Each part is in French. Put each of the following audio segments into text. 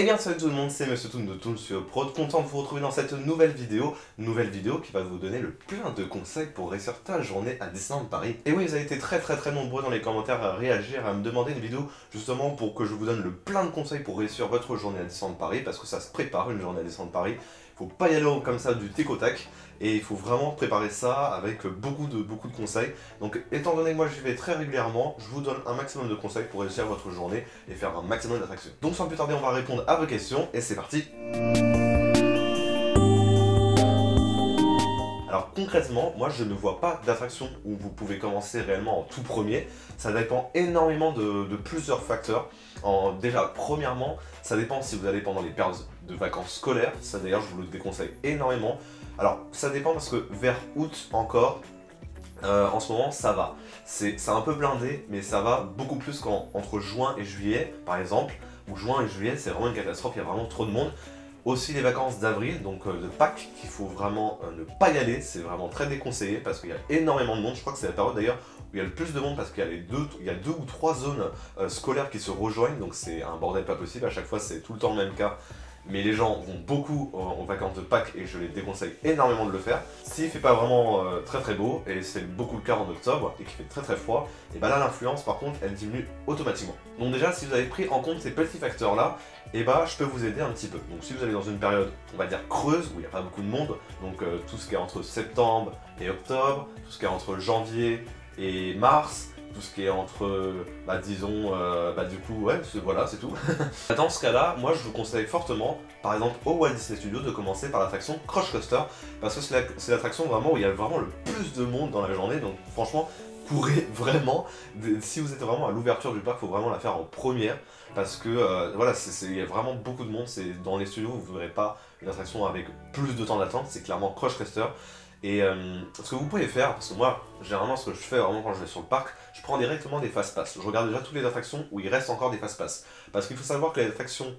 Eh bien salut tout le monde, c'est Monsieur Toon de Toon sur Prod, content de vous retrouver dans cette nouvelle vidéo qui va vous donner le plein de conseils pour réussir ta journée à Disneyland Paris. Et oui, vous avez été très nombreux dans les commentaires à réagir, à me demander une vidéo justement pour que je vous donne le plein de conseils pour réussir votre journée à Disneyland Paris, parce que ça se prépare une journée à Disneyland Paris. Il faut pas y aller comme ça du tic au tac, et il faut vraiment préparer ça avec beaucoup de conseils. Donc étant donné que moi j'y vais très régulièrement, je vous donne un maximum de conseils pour réussir votre journée et faire un maximum d'attractions. Donc sans plus tarder, on va répondre à vos questions, et c'est parti. Alors concrètement, moi je ne vois pas d'attraction où vous pouvez commencer réellement en tout premier. Ça dépend énormément de plusieurs facteurs. Déjà, premièrement, ça dépend si vous allez pendant les périodes de vacances scolaires. Ça d'ailleurs, je vous le déconseille énormément. Alors ça dépend parce que vers août encore, en ce moment ça va. C'est un peu blindé, mais ça va beaucoup plus qu'entre juin et juillet, par exemple. Où juin et juillet, c'est vraiment une catastrophe, il y a vraiment trop de monde. Aussi les vacances d'avril, donc de Pâques, qu'il faut vraiment ne pas y aller, c'est vraiment très déconseillé parce qu'il y a énormément de monde. Je crois que c'est la période d'ailleurs où il y a le plus de monde parce qu'il y a deux ou trois zones scolaires qui se rejoignent, donc c'est un bordel pas possible. À chaque fois c'est tout le temps le même cas, mais les gens vont beaucoup en vacances de Pâques et je les déconseille énormément de le faire. S'il fait pas vraiment très beau, et c'est beaucoup le cas en octobre et qu'il fait très froid, et ben là l'influence par contre elle diminue automatiquement. Donc déjà, si vous avez pris en compte ces petits facteurs là, et bah je peux vous aider un petit peu. Donc si vous allez dans une période, on va dire creuse, où il n'y a pas beaucoup de monde, donc tout ce qui est entre septembre et octobre, tout ce qui est entre janvier et mars, tout ce qui est entre, disons, du coup, ouais, voilà, c'est tout. Dans ce cas-là, moi je vous conseille fortement, par exemple au Walt Disney Studios, de commencer par l'attraction Crush Coaster, parce que c'est l'attraction vraiment où il y a vraiment le plus de monde dans la journée, donc franchement, courez vraiment. Si vous êtes vraiment à l'ouverture du parc, il faut vraiment la faire en première, parce que voilà, il y a vraiment beaucoup de monde. Dans les studios, vous ne verrez pas une attraction avec plus de temps d'attente, c'est clairement Crush Coaster. Et ce que vous pouvez faire, parce que moi, généralement ce que je fais vraiment quand je vais sur le parc, je prends directement des fast-pass. Je regarde déjà toutes les attractions où il reste encore des fast-pass. Parce qu'il faut savoir que les attractions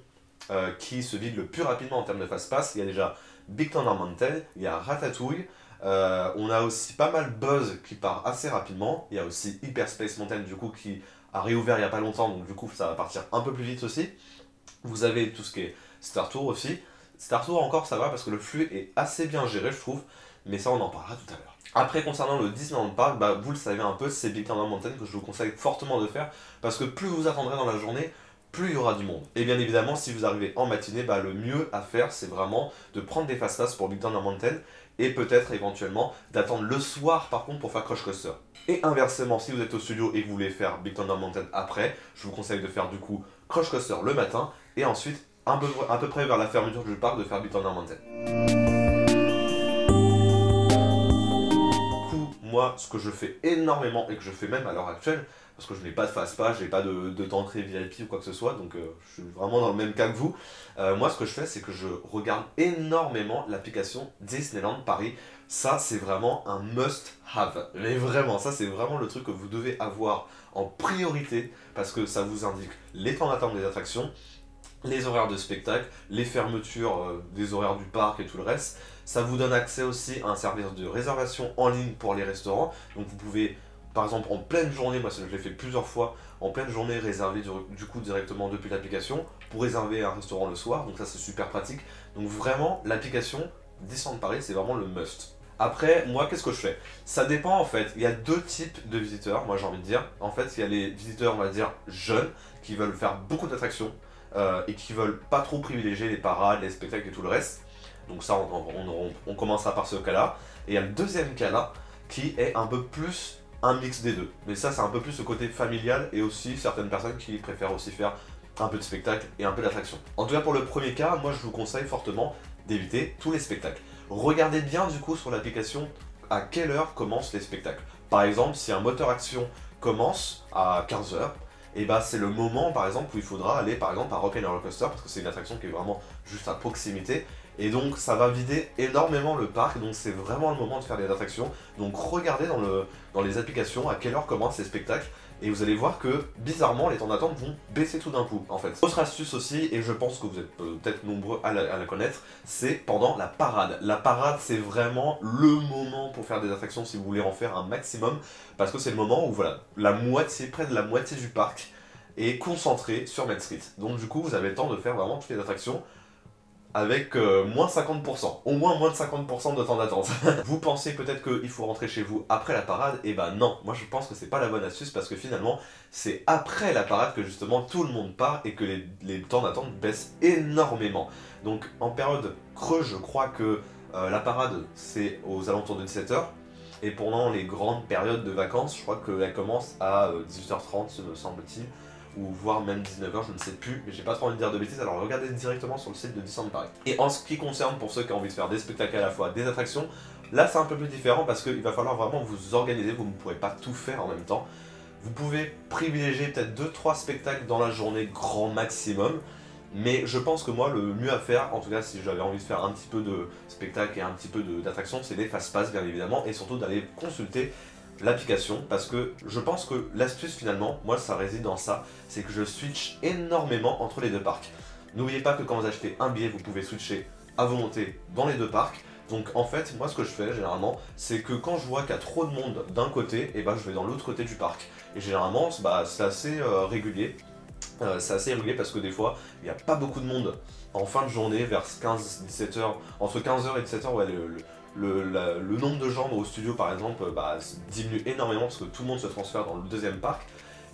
qui se vident le plus rapidement en termes de fast-pass, il y a déjà Big Thunder Mountain, il y a Ratatouille, on a aussi pas mal Buzz qui part assez rapidement, il y a aussi Hyperspace Mountain du coup qui a réouvert il n'y a pas longtemps, donc du coup ça va partir un peu plus vite aussi. Vous avez tout ce qui est Star Tour aussi. Star Tour encore ça va parce que le flux est assez bien géré je trouve, mais ça on en parlera tout à l'heure. Après concernant le Disneyland Park, vous le savez un peu, c'est Big Thunder Mountain que je vous conseille fortement de faire, parce que plus vous attendrez dans la journée, plus il y aura du monde. Et bien évidemment, si vous arrivez en matinée, le mieux à faire, c'est vraiment de prendre des fast-pass pour Big Thunder Mountain, et peut-être éventuellement d'attendre le soir par contre pour faire Crush Coaster. Et inversement, si vous êtes au studio et que vous voulez faire Big Thunder Mountain après, je vous conseille de faire du coup Crush Coaster le matin, et ensuite, à peu près vers la fermeture du parc, de faire Big Thunder Mountain. Moi, ce que je fais énormément, et que je fais même à l'heure actuelle, parce que je n'ai pas de fast-pass, je n'ai pas d'entrée VIP ou quoi que ce soit, donc je suis vraiment dans le même cas que vous. Moi, ce que je fais, c'est que je regarde énormément l'application Disneyland Paris. Ça, c'est vraiment un must-have. Mais vraiment, ça, c'est vraiment le truc que vous devez avoir en priorité, parce que ça vous indique les temps d'attente des attractions, les horaires de spectacle, les fermetures des horaires du parc et tout le reste. Ça vous donne accès aussi à un service de réservation en ligne pour les restaurants. Donc vous pouvez, par exemple en pleine journée, moi je l'ai fait plusieurs fois, en pleine journée réserver du coup directement depuis l'application pour réserver un restaurant le soir. Donc ça c'est super pratique. Donc vraiment l'application Disneyland Paris c'est vraiment le must. Après, moi, qu'est-ce que je fais? Ça dépend en fait, il y a deux types de visiteurs, moi j'ai envie de dire. En fait, il y a les visiteurs, on va dire, jeunes, qui veulent faire beaucoup d'attractions, et qui veulent pas trop privilégier les parades, les spectacles et tout le reste. Donc ça, on commencera par ce cas-là. Et il y a le deuxième cas-là, qui est un peu plus un mix des deux. Mais ça, c'est un peu plus le côté familial, et aussi certaines personnes qui préfèrent aussi faire un peu de spectacle et un peu d'attraction. En tout cas, pour le premier cas, moi je vous conseille fortement d'éviter tous les spectacles. Regardez bien du coup sur l'application à quelle heure commencent les spectacles. Par exemple, si un moteur action commence à 15 h, et c'est le moment par exemple où il faudra aller par exemple à Rock 'n' Roller Coaster, parce que c'est une attraction qui est vraiment juste à proximité, et donc ça va vider énormément le parc, donc c'est vraiment le moment de faire des attractions. Donc regardez dans les applications à quelle heure commencent les spectacles, et vous allez voir que bizarrement les temps d'attente vont baisser tout d'un coup en fait. Autre astuce aussi, et je pense que vous êtes peut-être nombreux à la connaître, c'est pendant la parade. La parade c'est vraiment le moment pour faire des attractions si vous voulez en faire un maximum, parce que c'est le moment où voilà, près de la moitié du parc et concentré sur Main Street. Donc du coup, vous avez le temps de faire vraiment toutes les attractions avec moins 50%, au moins moins de 50% de temps d'attente. Vous pensez peut-être qu'il faut rentrer chez vous après la parade, et ben non, moi je pense que c'est pas la bonne astuce parce que finalement c'est après la parade que justement tout le monde part et que les temps d'attente baissent énormément. Donc en période creuse, je crois que la parade c'est aux alentours de 17h, et pendant les grandes périodes de vacances, je crois qu'elle commence à 18h30 me semble-t-il, ou voire même 19h, je ne sais plus, mais j'ai pas trop envie de dire de bêtises, alors regardez directement sur le site de Disneyland Paris. Et en ce qui concerne pour ceux qui ont envie de faire des spectacles à la fois, des attractions, là c'est un peu plus différent parce qu'il va falloir vraiment vous organiser, vous ne pourrez pas tout faire en même temps. Vous pouvez privilégier peut-être 2-3 spectacles dans la journée, grand maximum, mais je pense que moi le mieux à faire, en tout cas si j'avais envie de faire un petit peu de spectacle et un petit peu d'attraction, c'est les fast-pass bien évidemment, et surtout d'aller consulter l'application, parce que je pense que l'astuce finalement, moi ça réside dans ça, c'est que je switch énormément entre les deux parcs. N'oubliez pas que quand vous achetez un billet, vous pouvez switcher à volonté dans les deux parcs. Donc en fait, moi ce que je fais généralement, c'est que quand je vois qu'il y a trop de monde d'un côté, et ben je vais dans l'autre côté du parc. Et généralement, c'est assez régulier. C'est assez régulier parce que des fois, il n'y a pas beaucoup de monde en fin de journée, vers 15-17h, entre 15h et 17h, ouais, le nombre de gens au studio par exemple diminue énormément parce que tout le monde se transfère dans le deuxième parc.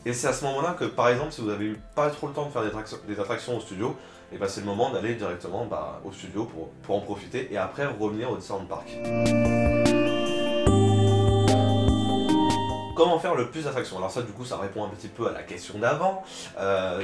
Et c'est à ce moment-là que par exemple si vous avez eu pas trop le temps de faire des attractions au studio, et c'est le moment d'aller directement au studio pour en profiter et après revenir au Disneyland Park. Comment faire le plus d'attractions? Alors ça du coup ça répond un petit peu à la question d'avant.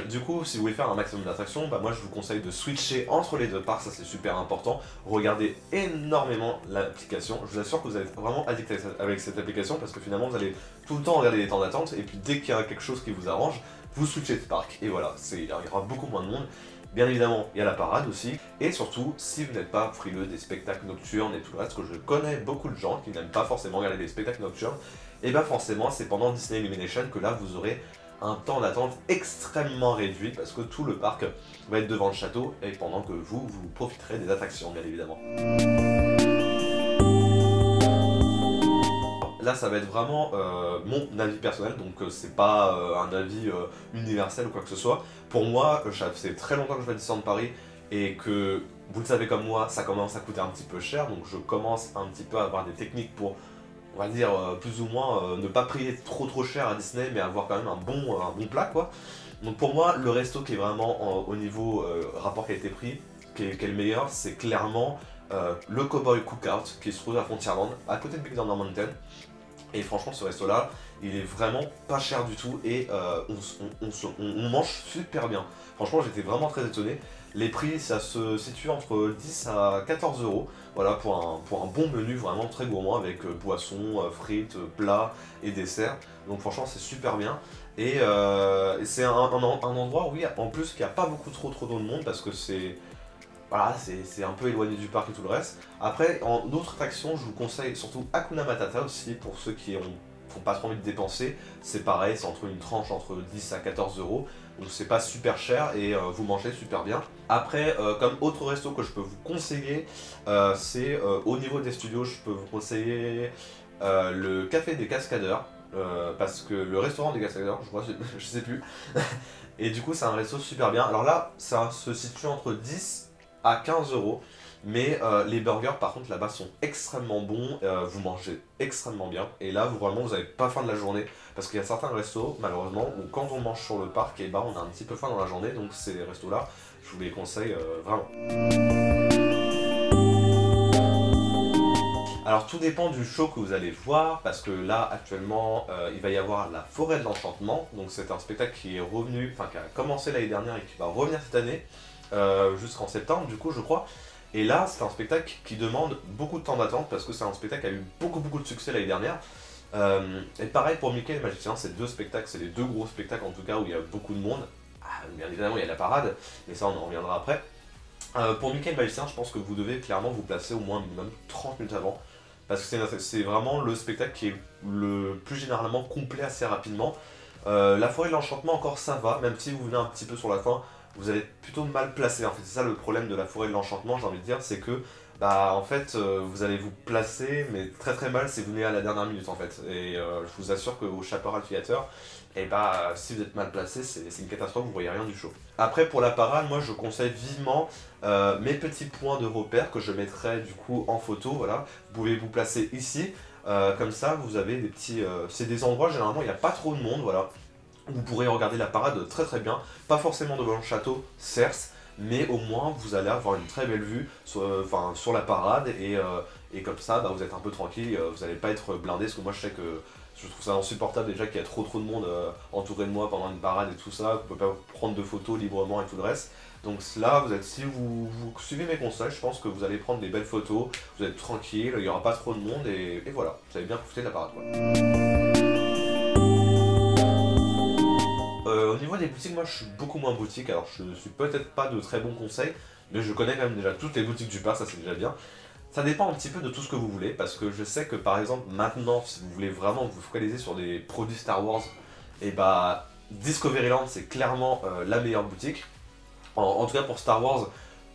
Du coup si vous voulez faire un maximum d'attractions, moi je vous conseille de switcher entre les deux parcs, ça c'est super important. Regardez énormément l'application, je vous assure que vous allez être vraiment addicté avec cette application parce que finalement vous allez tout le temps regarder les temps d'attente et puis dès qu'il y a quelque chose qui vous arrange, vous switchez de parc. Et voilà, il y aura beaucoup moins de monde. Bien évidemment, il y a la parade aussi, et surtout, si vous n'êtes pas frileux des spectacles nocturnes et tout le reste, que je connais beaucoup de gens qui n'aiment pas forcément regarder des spectacles nocturnes, et forcément, c'est pendant Disney Illumination que là, vous aurez un temps d'attente extrêmement réduit, parce que tout le parc va être devant le château, et pendant que vous profiterez des attractions, bien évidemment. Là, ça va être vraiment mon avis personnel, donc c'est pas un avis universel ou quoi que ce soit. Pour moi, ça fait très longtemps que je vais à Disneyland Paris et que, vous le savez comme moi, ça commence à coûter un petit peu cher, donc je commence un petit peu à avoir des techniques pour, on va dire, plus ou moins ne pas payer trop cher à Disney, mais avoir quand même un bon plat, quoi. Donc pour moi, le resto qui est vraiment au niveau rapport qualité-prix, qui est le meilleur, c'est clairement le Cowboy Cookout, qui se trouve à Frontierland, à côté de Big Thunder Mountain. Et franchement, ce resto-là, il est vraiment pas cher du tout et on mange super bien. Franchement, j'étais vraiment très étonné. Les prix, ça se situe entre 10 à 14 euros. Voilà, pour un bon menu vraiment très gourmand avec boissons, frites, plats et desserts. Donc franchement, c'est super bien. Et c'est un endroit, oui, en plus, qu'il n'y a pas beaucoup trop de monde parce que c'est... Voilà, c'est un peu éloigné du parc et tout le reste. Après, en autre attraction, je vous conseille surtout Hakuna Matata aussi, pour ceux qui n'ont pas trop envie de dépenser. C'est pareil, c'est une tranche entre 10 à 14 euros. Donc c'est pas super cher et vous mangez super bien. Après, comme autre resto que je peux vous conseiller, c'est au niveau des studios, je peux vous conseiller le Café des Cascadeurs. Parce que le restaurant des Cascadeurs, je sais plus. Et du coup, c'est un resto super bien. Alors là, ça se situe entre 10 à 15 euros, mais les burgers par contre là-bas sont extrêmement bons, vous mangez extrêmement bien, et là vous n'avez pas faim de la journée, parce qu'il y a certains restos malheureusement où quand on mange sur le parc, et on a un petit peu faim dans la journée, donc ces restos là, je vous les conseille vraiment. Alors tout dépend du show que vous allez voir, parce que là actuellement il va y avoir la Forêt de l'Enchantement, donc c'est un spectacle qui est revenu, qui a commencé l'année dernière et qui va revenir cette année, jusqu'en septembre du coup je crois. Et là c'est un spectacle qui demande beaucoup de temps d'attente parce que c'est un spectacle qui a eu beaucoup de succès l'année dernière. Et pareil pour Mickey et le Magicien, c'est deux spectacles, c'est les deux gros spectacles en tout cas où il y a beaucoup de monde. Bien évidemment il y a la parade, mais ça on en reviendra après. Pour Mickey et le Magicien, je pense que vous devez clairement vous placer au moins minimum 30 minutes avant. Parce que c'est vraiment le spectacle qui est le plus généralement complet assez rapidement. La Forêt de l'Enchantement encore ça va, même si vous venez un petit peu sur la fin, vous allez être plutôt mal placé. En fait, c'est ça le problème de la Forêt de l'Enchantement, j'ai envie de dire, c'est que bah en fait vous allez vous placer mais très très mal si vous venez à la dernière minute en fait. Et je vous assure qu'au Chaparral Theater, et bah si vous êtes mal placé c'est une catastrophe, vous voyez rien du show. Après pour la parade, moi je conseille vivement mes petits points de repère que je mettrai du coup en photo, voilà. Vous pouvez vous placer ici, comme ça vous avez des petits... c'est des endroits généralement il n'y a pas trop de monde, voilà. Vous pourrez regarder la parade très très bien, pas forcément devant le château, certes, mais au moins vous allez avoir une très belle vue sur la parade et comme ça bah, vous êtes un peu tranquille, vous n'allez pas être blindé, parce que moi je sais que je trouve ça insupportable déjà qu'il y a trop de monde entouré de moi pendant une parade et tout ça, vous pouvez pas prendre de photos librement et tout le reste. Donc là, si vous suivez mes conseils, je pense que vous allez prendre des belles photos, vous êtes tranquille, il n'y aura pas trop de monde et voilà, vous allez bien profiter de la parade quoi. Au niveau des boutiques, moi je suis beaucoup moins boutique, alors je suis peut-être pas de très bons conseils, mais je connais quand même déjà toutes les boutiques du parc, ça c'est déjà bien. Ça dépend un petit peu de tout ce que vous voulez, parce que je sais que par exemple maintenant, si vous voulez vraiment vous focaliser sur des produits Star Wars, et bah Discoveryland c'est clairement la meilleure boutique. En tout cas pour Star Wars,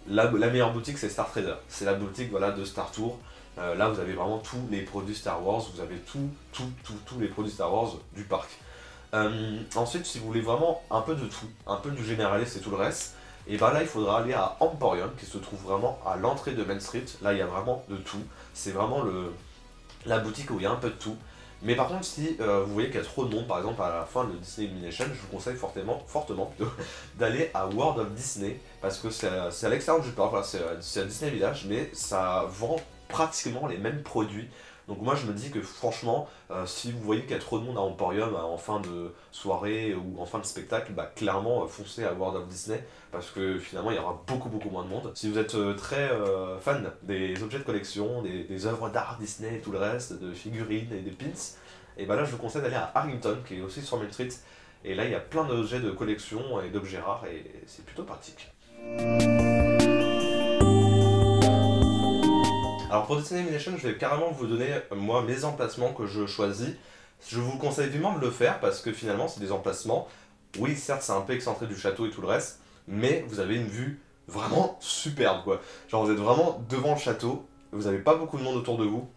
la meilleure boutique c'est Star Trader, c'est la boutique voilà, de Star Tour. Là vous avez vraiment tous les produits Star Wars, vous avez tous les produits Star Wars du parc. Ensuite, si vous voulez vraiment un peu de tout, un peu du généraliste et tout le reste, et ben là il faudra aller à Emporium qui se trouve vraiment à l'entrée de Main Street. Là il y a vraiment de tout, c'est vraiment la boutique où il y a un peu de tout. Mais par contre si vous voyez qu'il y a trop de monde, par exemple à la fin de Disney Illumination, je vous conseille fortement d'aller à World of Disney, parce que c'est à l'extérieur du parc, voilà, c'est à Disney Village, mais ça vend pratiquement les mêmes produits. Donc moi je me dis que franchement, si vous voyez qu'il y a trop de monde à Emporium en fin de soirée ou en fin de spectacle, bah clairement foncez à World of Disney, parce que finalement il y aura beaucoup moins de monde. Si vous êtes très fan des objets de collection, des œuvres d'art Disney et tout le reste, de figurines et des pins, et bah là je vous conseille d'aller à Arlington qui est aussi sur Main Street, et là il y a plein d'objets de collection et d'objets rares et c'est plutôt pratique. Alors pour Disney Illumination, je vais carrément vous donner moi mes emplacements que je choisis. Je vous conseille vivement de le faire parce que finalement c'est des emplacements, oui certes c'est un peu excentré du château et tout le reste, mais vous avez une vue vraiment superbe quoi. Genre vous êtes vraiment devant le château, vous n'avez pas beaucoup de monde autour de vous,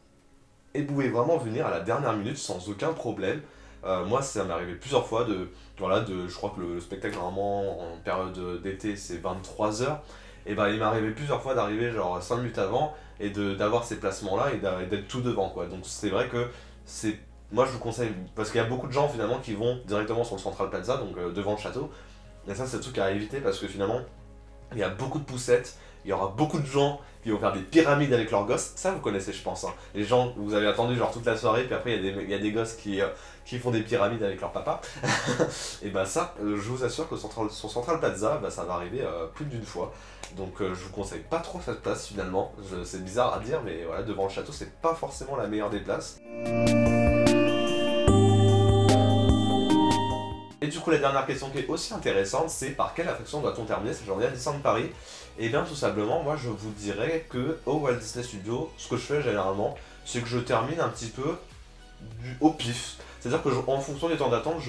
et vous pouvez vraiment venir à la dernière minute sans aucun problème. Moi ça m'est arrivé plusieurs fois je crois que le spectacle normalement en période d'été c'est 23h. Et bah il m'est arrivé plusieurs fois d'arriver genre 5 minutes avant et d'avoir ces placements là et d'être tout devant quoi. Donc c'est vrai que moi je vous conseille, parce qu'il y a beaucoup de gens finalement qui vont directement sur le Central Plaza, donc devant le château. Et ça c'est le truc à éviter parce que finalement il y a beaucoup de poussettes, il y aura beaucoup de gens qui vont faire des pyramides avec leurs gosses, ça vous connaissez je pense, hein. Les gens, vous avez attendu genre toute la soirée, puis après il y a des gosses qui font des pyramides avec leur papa. Et bah ça, je vous assure que sur Central Plaza, bah, ça va arriver plus d'une fois. Donc je vous conseille pas trop cette place finalement, c'est bizarre à dire mais voilà, devant le château c'est pas forcément la meilleure des places. Et du coup la dernière question qui est aussi intéressante, c'est par quelle attraction doit-on terminer cette journée à Disneyland Paris? Et bien tout simplement, moi je vous dirais que au Walt Disney Studios, ce que je fais généralement, c'est que je termine un petit peu au pif. C'est-à-dire que en fonction des temps d'attente,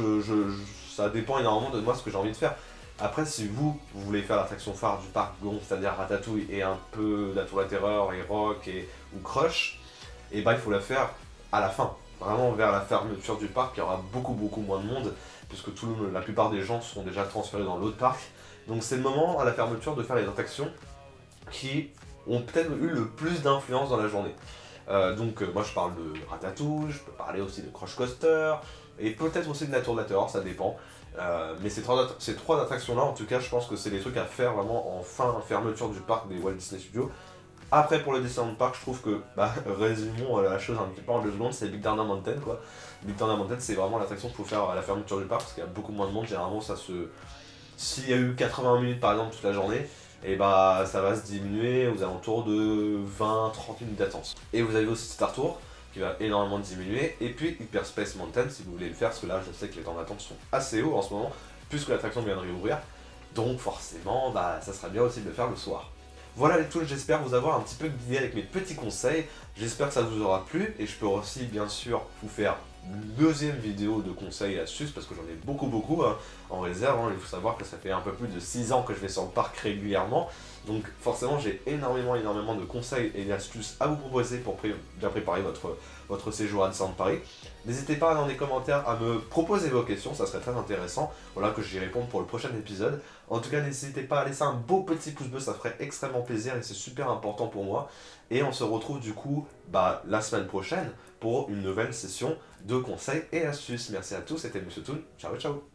ça dépend énormément de moi ce que j'ai envie de faire. Après si vous voulez faire l'attraction phare du parc Gonf, c'est-à-dire Ratatouille et un peu la Tour de la Terreur et Rock ou Crush, et bah il faut la faire à la fin. Vraiment vers la fermeture du parc, il y aura beaucoup moins de monde, puisque la plupart des gens seront déjà transférés dans l'autre parc. Donc c'est le moment à la fermeture de faire les attractions qui ont peut-être eu le plus d'influence dans la journée. Moi je parle de Ratatouille, je peux parler aussi de Crush Coaster, et peut-être aussi de la Tour de la Terreur, ça dépend. Mais ces trois attractions là, en tout cas, je pense que c'est les trucs à faire vraiment en fermeture du parc des Walt Disney Studios. Après pour le Disneyland Park, je trouve que, résumons la chose un petit peu en 2 secondes, c'est Big Thunder Mountain quoi. Big Thunder Mountain c'est vraiment l'attraction qu'il faut faire à la fermeture du parc parce qu'il y a beaucoup moins de monde, généralement s'il y a eu 80 minutes par exemple toute la journée, et bah ça va se diminuer aux alentours de 20-30 minutes d'attente. Et vous avez aussi Star Tour qui va énormément diminuer, et puis Hyperspace Mountain si vous voulez le faire, parce que là je sais que les temps d'attente sont assez hauts en ce moment, puisque l'attraction vient de réouvrir, donc forcément ça serait bien aussi de le faire le soir. Voilà les tools, j'espère vous avoir un petit peu guidé avec mes petits conseils, j'espère que ça vous aura plu, et je peux aussi bien sûr vous faire deuxième vidéo de conseils et astuces, parce que j'en ai beaucoup hein, en réserve. Hein. Il faut savoir que ça fait un peu plus de 6 ans que je vais sur le parc régulièrement. Donc forcément j'ai énormément de conseils et d'astuces à vous proposer pour bien préparer votre séjour à Disneyland Paris. N'hésitez pas dans les commentaires à me proposer vos questions, ça serait très intéressant, voilà, que j'y réponde pour le prochain épisode. En tout cas, n'hésitez pas à laisser un beau petit pouce bleu, ça ferait extrêmement plaisir et c'est super important pour moi. Et on se retrouve du coup la semaine prochaine pour une nouvelle session de conseils et astuces. Merci à tous, c'était Monsieur Toon, ciao ciao.